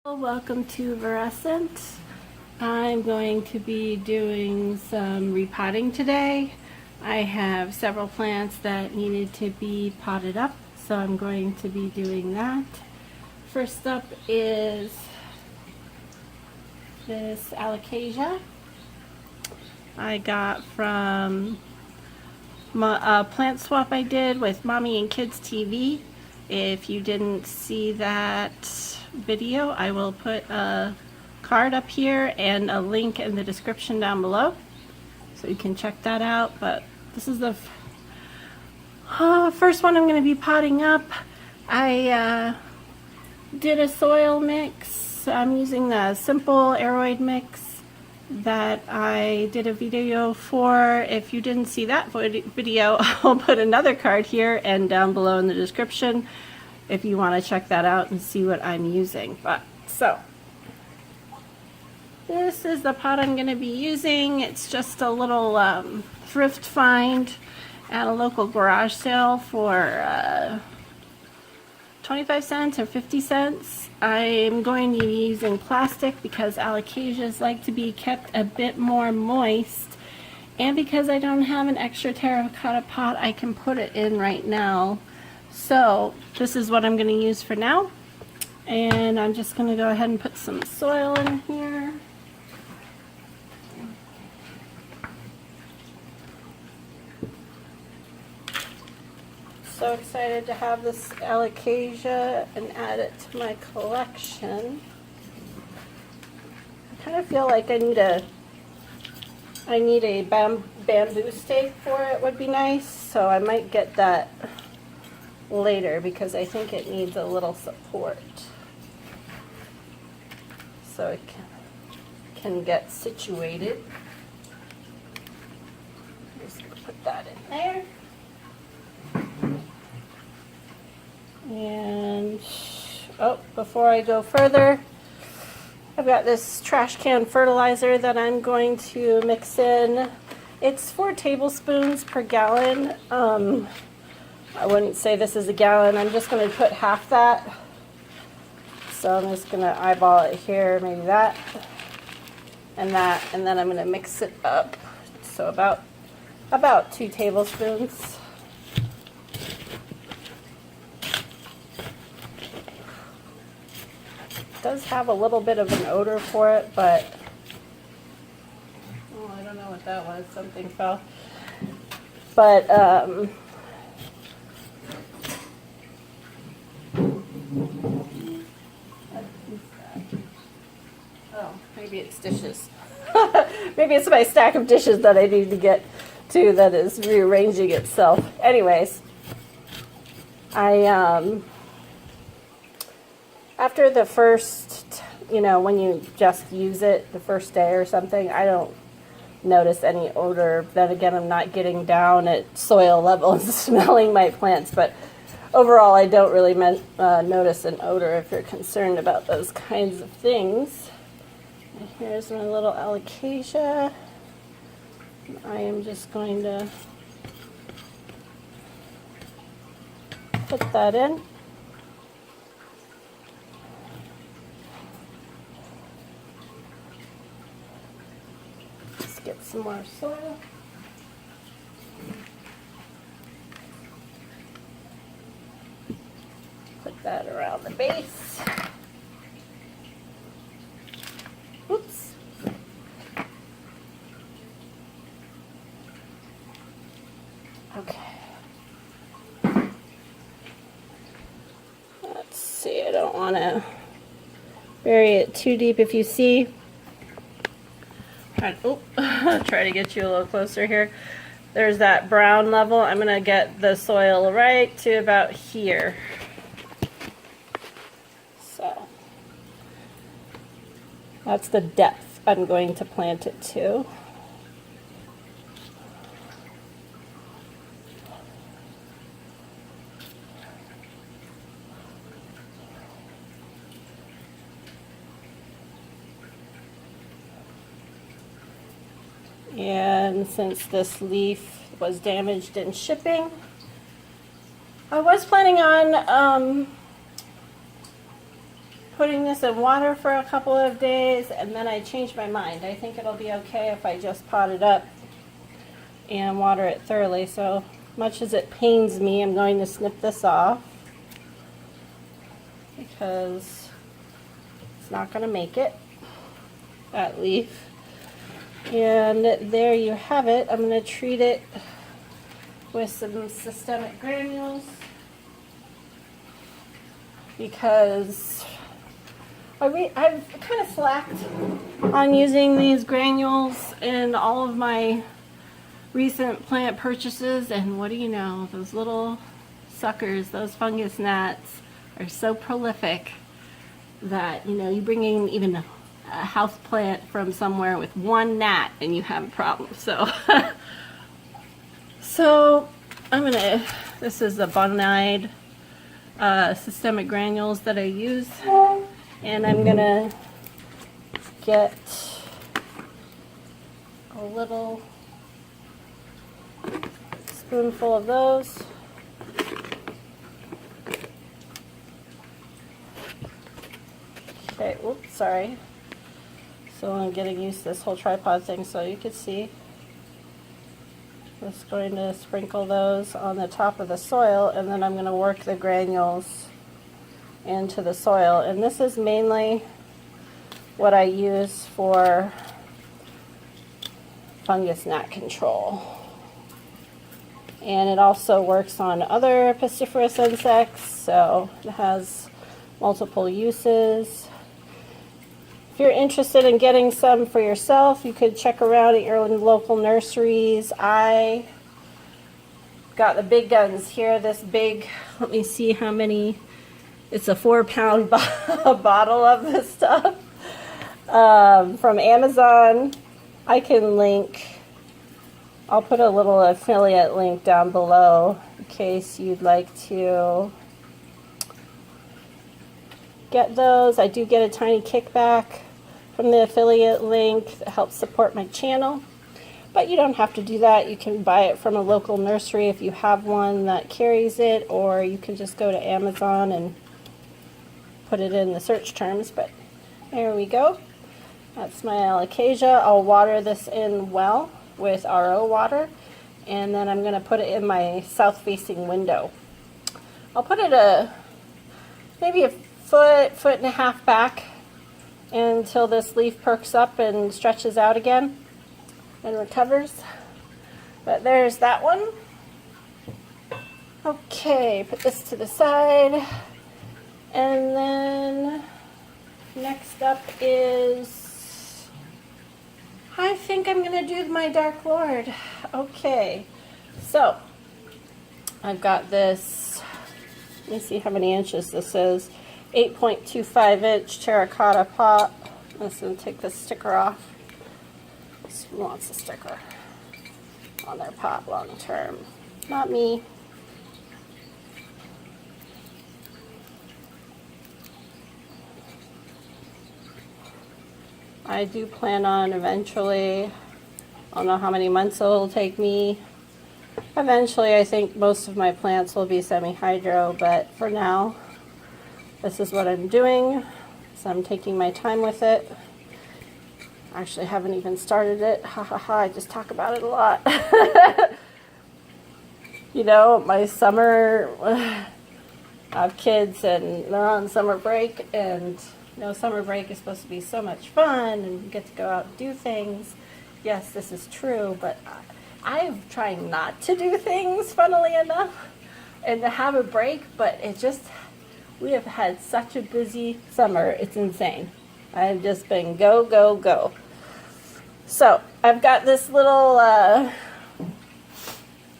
Welcome to Variegata. I'm going to be doing some repotting today. I have several plants that needed to be potted up, so I'm going to be doing that. First up is this Alocasia I got from a plant swap I did with Mommyandkidstv. If you didn't see that video, I will put a card up here and a link in the description down below, so you can check that out. But this is the first one I'm going to be potting up. I did a soil mix. I'm using the simple aeroid mix that I did a video for. If you didn't see that video, I'll put another card here and down below in the description if you want to check that out and see what I'm using. So this is the pot I'm going to be using. It's just a little thrift find at a local garage sale for 25 cents or 50 cents. I'm going to be using plastic because Alocasias like to be kept a bit more moist, and because I don't have an extra terracotta pot I can put it in right now. So this is what I'm going to use for now, and I'm just going to go ahead and put some soil in here. So excited to have this Alocasia and add it to my collection. I kind of feel like I need a bamboo stake for it would be nice, so I might get that later because I think it needs a little support so it can get situated. Just gonna put that in there. And before I go further, I've got this trash can fertilizer that I'm going to mix in. It's 4 tablespoons per gallon. I wouldn't say this is a gallon. I'm just going to put half that. So I'm just going to eyeball it here, maybe that, and then I'm going to mix it up. So about 2 tablespoons. Does have a little bit of an odor for it, but I don't know what that was. Something fell. But maybe it's dishes. Maybe it's my stack of dishes that I need to get to that is rearranging itself. Anyways, after the first, when you just use it the first day or something, I don't notice any odor. Then again, I'm not getting down at soil level and smelling my plants, but overall I don't really notice an odor if you're concerned about those kinds of things. And here's my little Alocasia. I am just going to put that in. Get some more soil. Put that around the base. Oops. Okay. Let's see, I don't want to bury it too deep. If you see, try to get you a little closer here. There's that brown level. I'm going to get the soil right to about here. So that's the depth I'm going to plant it to. And since this leaf was damaged in shipping, I was planning on putting this in water for a couple of days, and then I changed my mind. I think it'll be okay if I just pot it up and water it thoroughly. So much as it pains me, I'm going to snip this off because it's not going to make it, that leaf. And there you have it. I'm going to treat it with some systemic granules because I've kind of slacked on using these granules in all of my recent plant purchases, and what do you know, those little suckers, those fungus gnats, are so prolific that, you know, you bring in even a house plant from somewhere with one gnat and you have a problem. So so this is the Bonide systemic granules that I use, and I'm gonna get a little spoonful of those. Okay, oops, sorry. So I'm getting used to this whole tripod thing so you can see. Just going to sprinkle those on the top of the soil, and then I'm going to work the granules into the soil. And this is mainly what I use for fungus gnat control. And it also works on other pestiferous insects, so it has multiple uses. If you're interested in getting some for yourself, you could check around at your local nurseries. I got the big guns here, this big, let me see how many, it's a 4-pound bottle of this stuff from Amazon. I can link, I'll put a little affiliate link down below in case you'd like to get those. I do get a tiny kickback from the affiliate link that helps support my channel, but you don't have to do that. You can buy it from a local nursery if you have one that carries it, or you can just go to Amazon and put it in the search terms. But there we go. That's my Alocasia. I'll water this in well with RO water, and then I'm going to put it in my south-facing window. I'll put it maybe a foot and a half back until this leaf perks up and stretches out again and recovers. But there's that one. Okay, put this to the side. And then next up is, I think I'm going to do my Dark Lord. Okay, so I've got this, let me see how many inches this is. 8.25 inch terracotta pot. I'm just going to take this sticker off. Who wants a sticker on their pot long term? Not me. I do plan on eventually, I don't know how many months it will take me. Eventually I think most of my plants will be semi-hydro, but for now this is what I'm doing, so I'm taking my time with it. I actually haven't even started it. Ha ha ha, I just talk about it a lot. You know, my summer, I have kids and they're on summer break, and you know, summer break is supposed to be so much fun and you get to go out and do things. Yes, this is true, but I'm trying not to do things, funnily enough, and to have a break, but it just, we have had such a busy summer, it's insane. I've just been go, go, go. So I've got this little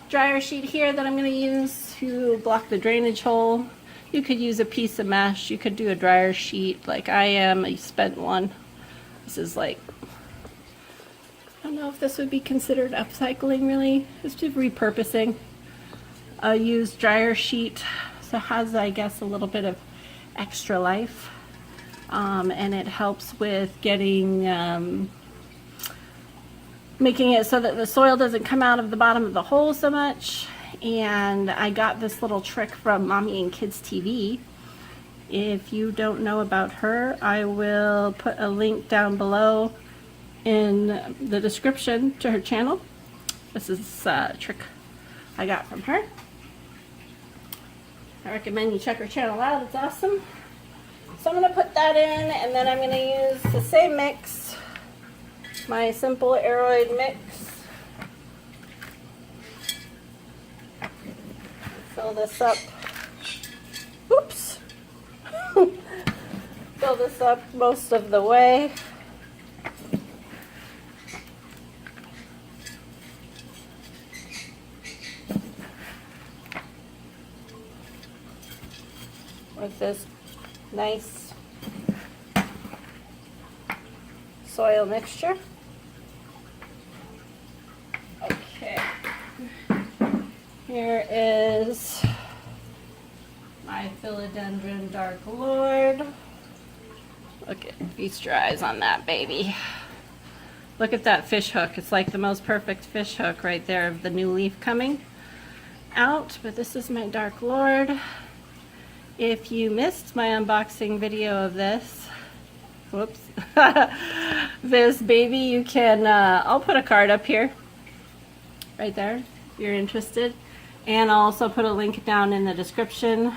dryer sheet here that I'm going to use to block the drainage hole. You could use a piece of mesh, you could do a dryer sheet like I am, a spent one. This is like, I don't know if this would be considered upcycling really, it's just repurposing a used dryer sheet. So it has, I guess, a little bit of extra life, and it helps with getting, making it so that the soil doesn't come out of the bottom of the hole so much. And I got this little trick from Mommyandkidstv, if you don't know about her, I will put a link down below in the description to her channel. This is a trick I got from her. I recommend you check her channel out, it's awesome. So I'm going to put that in, and then I'm going to use the same mix, my simple aeroid mix. Fill this up. Oops. Fill this up most of the way. With this nice soil mixture. Okay. Here is my Philodendron Dark Lord. Look at, feast your eyes on that baby. Look at that fish hook. It's like the most perfect fish hook right there of the new leaf coming out. But this is my Dark Lord. If you missed my unboxing video of this, whoops, this baby, you can, I'll put a card up here, right there, if you're interested. And I'll also put a link down in the description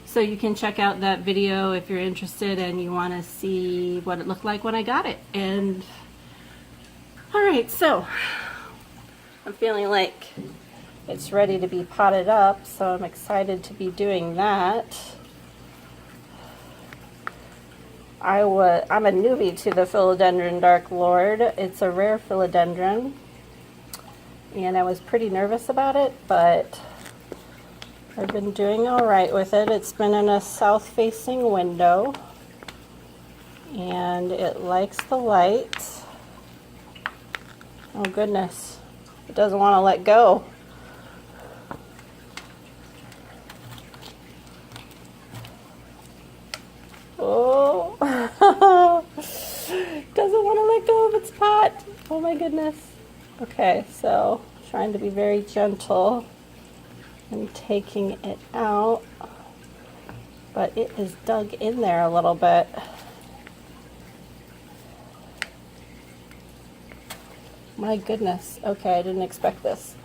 so you can check out that video if you're interested and you want to see what it looked like when I got it. And, alright, so, I'm feeling like it's ready to be potted up, so I'm excited to be doing that. I'm a newbie to the Philodendron Dark Lord. It's a rare philodendron, and I was pretty nervous about it, but I've been doing all right with it. It's been in a south-facing window, and it likes the light. Oh goodness, it doesn't want to let go. Oh, doesn't want to let go of its pot. Oh my goodness. Okay, so trying to be very gentle and taking it out, but it is dug in there a little bit. My goodness. Okay, I didn't expect this.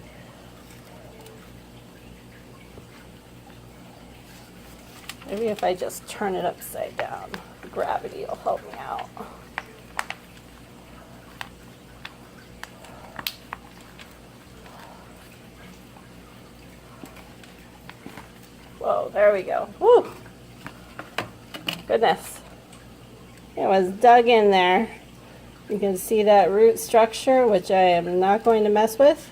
Maybe if I just turn it upside down, gravity will help me out. Whoa, there we go. Woo! Goodness. It was dug in there. You can see that root structure, which I am not going to mess with.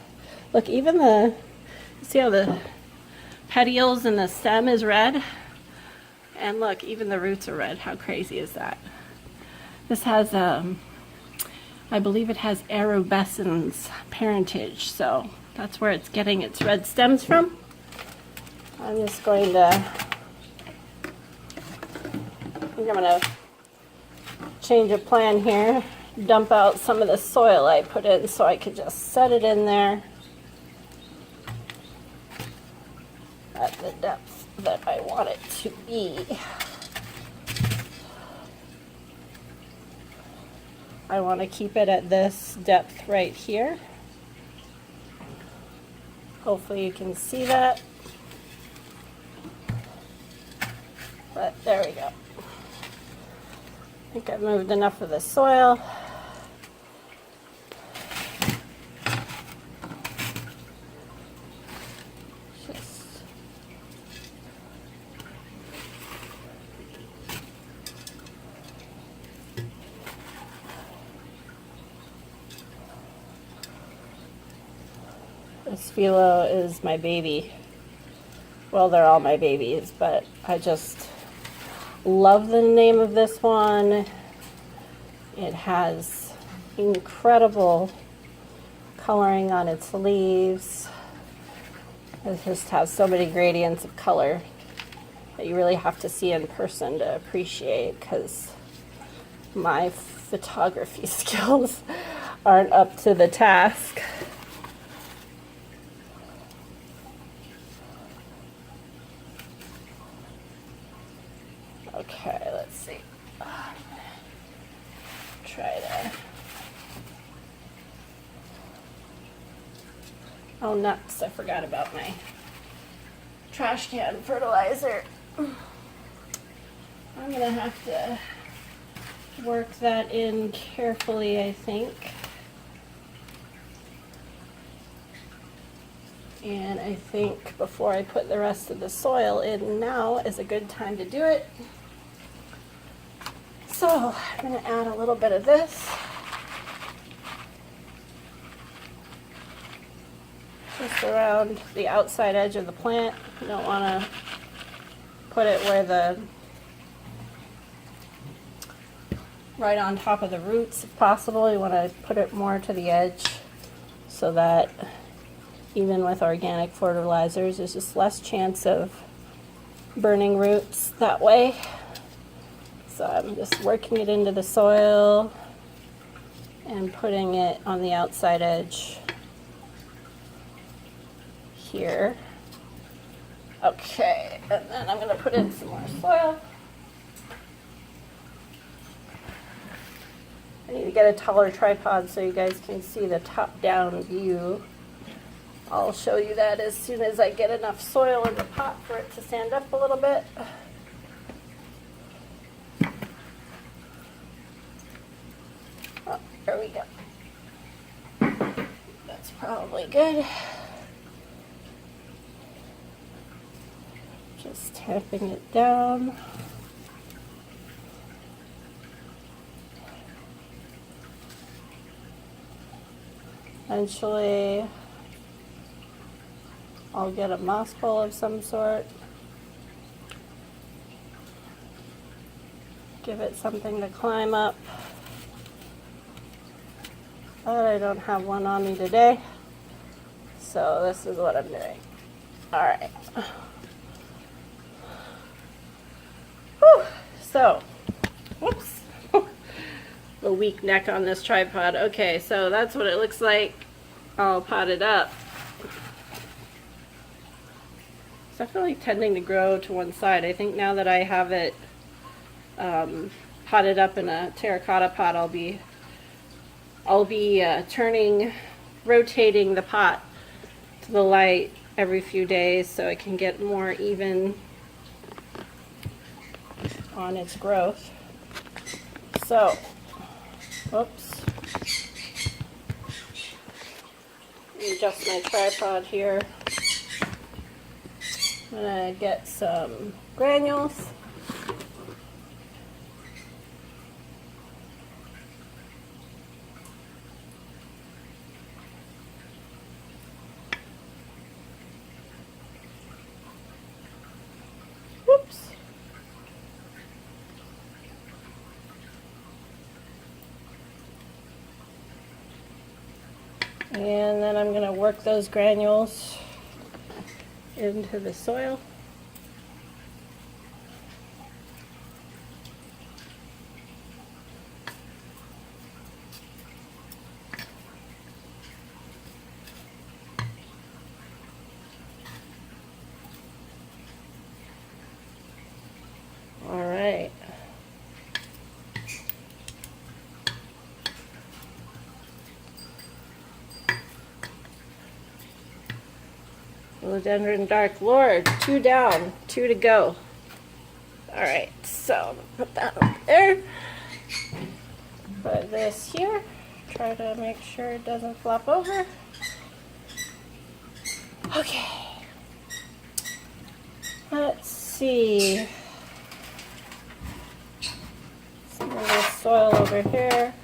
Look, even see how the petioles and the stem is red? And look, even the roots are red. How crazy is that? This has, I believe it has arabescens parentage, so that's where it's getting its red stems from. I'm just going to, I think I'm going to change a plan here, dump out some of the soil I put in so I could just set it in there at the depth that I want it to be. I want to keep it at this depth right here. Hopefully you can see that. But there we go. I think I've moved enough of the soil. This philo is my baby. Well, they're all my babies, but I just love the name of this one. It has incredible coloring on its leaves. It just has so many gradients of color that you really have to see in person to appreciate, because my photography skills aren't up to the task. try to... Oh, nuts. I forgot about my trash can fertilizer. I'm going to have to work that in carefully, I think. And I think before I put the rest of the soil in now is a good time to do it. So I'm going to add a little bit of this. Just around the outside edge of the plant. You don't want to put it where the right on top of the roots if possible. You want to put it more to the edge so that even with organic fertilizers there's just less chance of burning roots that way. So I'm just working it into the soil and putting it on the outside edge here. Okay, and then I'm going to put in some more soil. I need to get a taller tripod so you guys can see the top-down view. I'll show you that as soon as I get enough soil in the pot for it to stand up a little bit. Oh, there we go. That's probably good. Just tapping it down. Eventually, I'll get a moss bowl of some sort. Give it something to climb up. But I don't have one on me today, so this is what I'm doing. Alright. So, whoops. The weak neck on this tripod. Okay, so that's what it looks like all potted up. It's definitely tending to grow to one side. I think now that I have it potted up in a terracotta pot, I'll be rotating the pot to the light every few days so I can get more even on its growth. So, whoops. Adjust my tripod here. I'm gonna get some granules. Whoops. And then I'm going to work those granules into the soil. All right. Philodendron Dark Lord, 2 down, 2 to go. Alright, so put that up there. Put this here. Try to make sure it doesn't flop over. Okay. Let's see. Some of this soil over here.